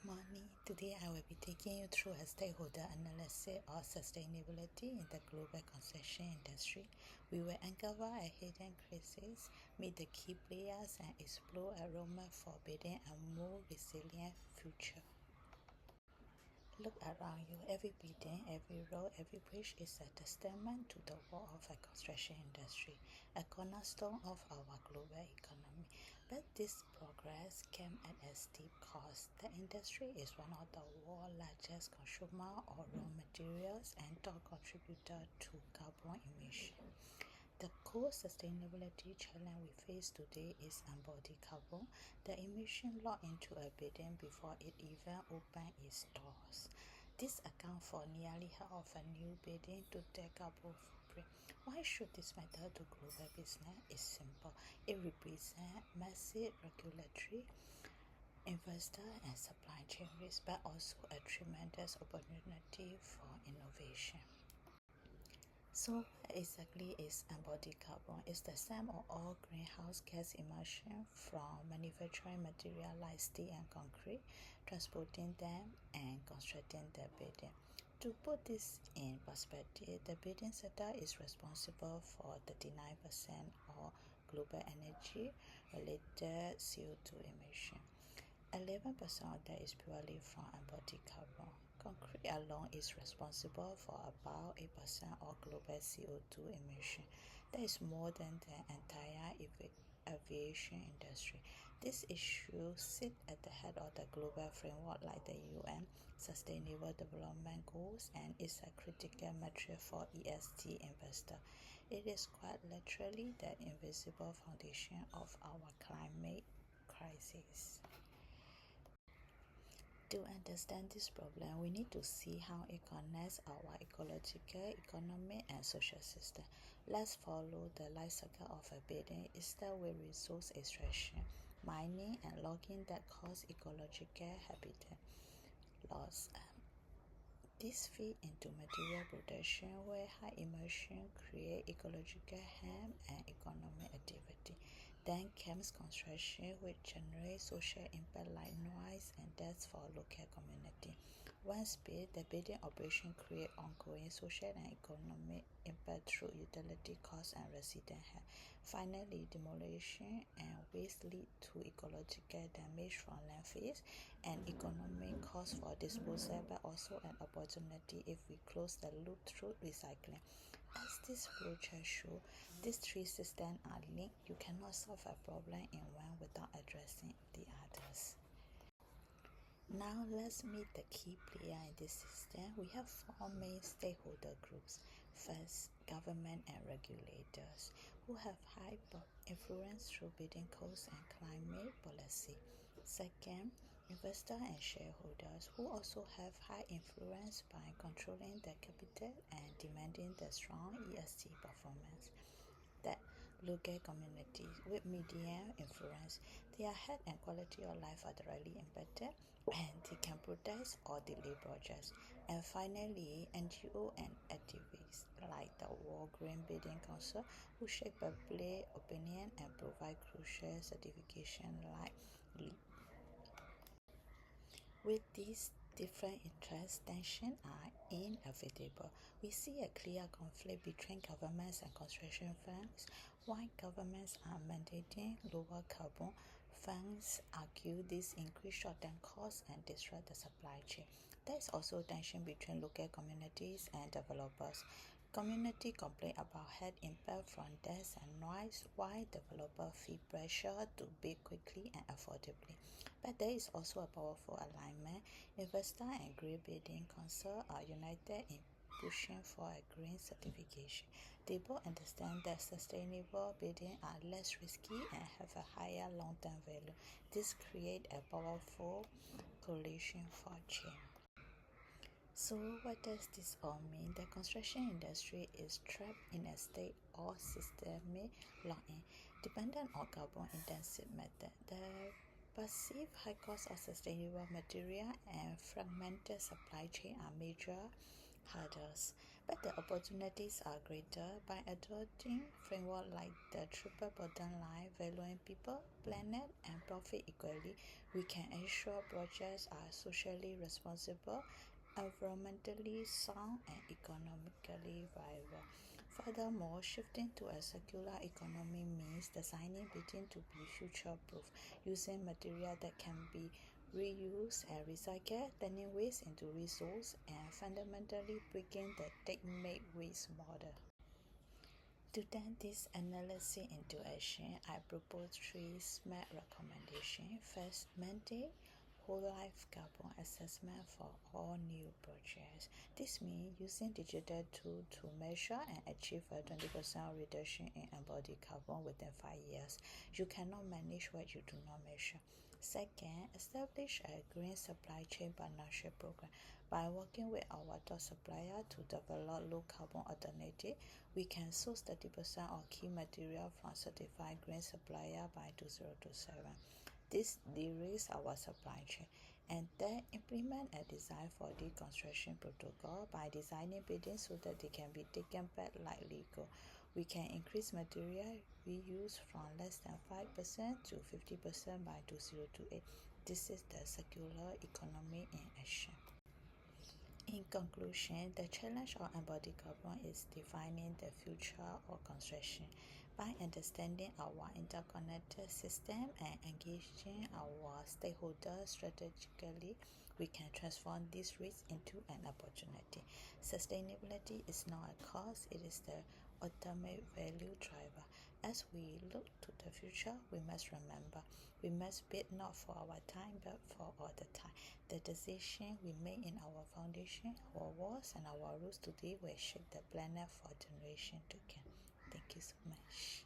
Morning. Today I will be taking you through a stakeholder analysis of sustainability in the global construction industry. We will uncover a hidden crisis, meet the key players, and explore a roadmap for building a more resilient future. Look around you. Every building, every road, every bridge is a testament to the work of a construction industry, a cornerstone of our global economy. But this progress came at a steep cost. The industry is one of the world's largest consumers of raw materials and top contributor to carbon emission. The core sustainability challenge we face today is embodied carbon, the emission locked into a building before it even opens its doors. This accounts for nearly half of a new building to take carbon footprint. Why should this matter to global business? It's simple. It represents massive regulatory, investor and supply chain risk, but also a tremendous opportunity for innovation. So what exactly is embodied carbon? It's the sum of all greenhouse gas emissions from manufacturing material like steel and concrete, transporting them and constructing the building. To put this in perspective, the building sector is responsible for 39% of global energy-related CO2 emission. 11% of that is purely from embodied carbon. Concrete alone is responsible for about 8% of global CO2 emission. That is more than the entire aviation industry. This issue sits at the head of the global framework like the UN Sustainable Development Goals and is a critical metric for ESG investors. It is quite literally the invisible foundation of our climate crisis. To understand this problem, we need to see how it connects our ecological, economic, and social system. Let's follow the life cycle of a building. It starts with resource extraction, mining, and logging that cause ecological habitat loss. This feeds into material production where high emission create ecological harm and economic activity. Then comes construction, which generates social impact like noise and death for local community. Once built, the building operation creates ongoing social and economic impact through utility costs and resident health. Finally, demolition and waste lead to ecological damage from landfills and economic cost for disposal, but also an opportunity if we close the loop through recycling. As this flowchart shows, these three systems are linked. You cannot solve a problem in one without addressing the others. Now let's meet the key player in this system. We have four main stakeholder groups. First, government and regulators, who have high influence through building codes and climate policy. Second, investors and shareholders, who also have high influence by controlling the capital and demanding the strong ESG performance. That local communities with medium influence, their health and quality of life are directly impacted and they can protest or delay projects. And finally, NGO and activists like the World Green Building Council, who shape public opinion and provide crucial certification like LEED. With these different interests, tensions are inevitable. We see a clear conflict between governments and construction firms. While governments are mandating lower carbon, firms argue this increase short-term costs and disrupt the supply chain. There is also tension between local communities and developers. Community complain about health impact from dust and noise, while developers feel pressure to build quickly and affordably. But there is also a powerful alignment. Investor and Green Building Council are united in pushing for a green certification. They both understand that sustainable buildings are less risky and have a higher long-term value. This creates a powerful coalition for change. So what does this all mean? The construction industry is trapped in a state of systemic lock-in, dependent on carbon-intensive method. The perceived high cost of sustainable material and fragmented supply chain are major hurdles, but the opportunities are greater. By adopting framework like the triple bottom line, valuing people, planet, and profit equally, we can ensure projects are socially responsible, environmentally sound, and economically viable. Furthermore, shifting to a circular economy means designing buildings to be future-proof, using material that can be reused and recycled, turning waste into resource, and fundamentally breaking the take-make-waste model. To turn this analysis into action, I propose three SMART recommendations. First, mandate whole life carbon assessment for all new projects. This means using digital tools to measure and achieve a 20% reduction in embodied carbon within 5 years. You cannot manage what you do not measure. Second, establish a green supply chain partnership program. By working with our top supplier to develop low carbon alternatives, we can source 30% of key material from certified green supplier by 2027. This de-risks our supply chain. And then implement a design for deconstruction protocol. By designing buildings so that they can be taken back like Lego, we can increase material reuse from less than 5% to 50% by 2028. This is the circular economy in action. In conclusion, the challenge of embodied carbon is defining the future of construction. By understanding our interconnected system and engaging our stakeholders strategically, we can transform this risk into an opportunity. Sustainability is not a cost, it is the ultimate value driver. As we look to the future, we must remember we must build not for our time but for all the time. The decision we make in our foundation, our walls, and our roofs today will shape the planet for generations to come. Thank you so much.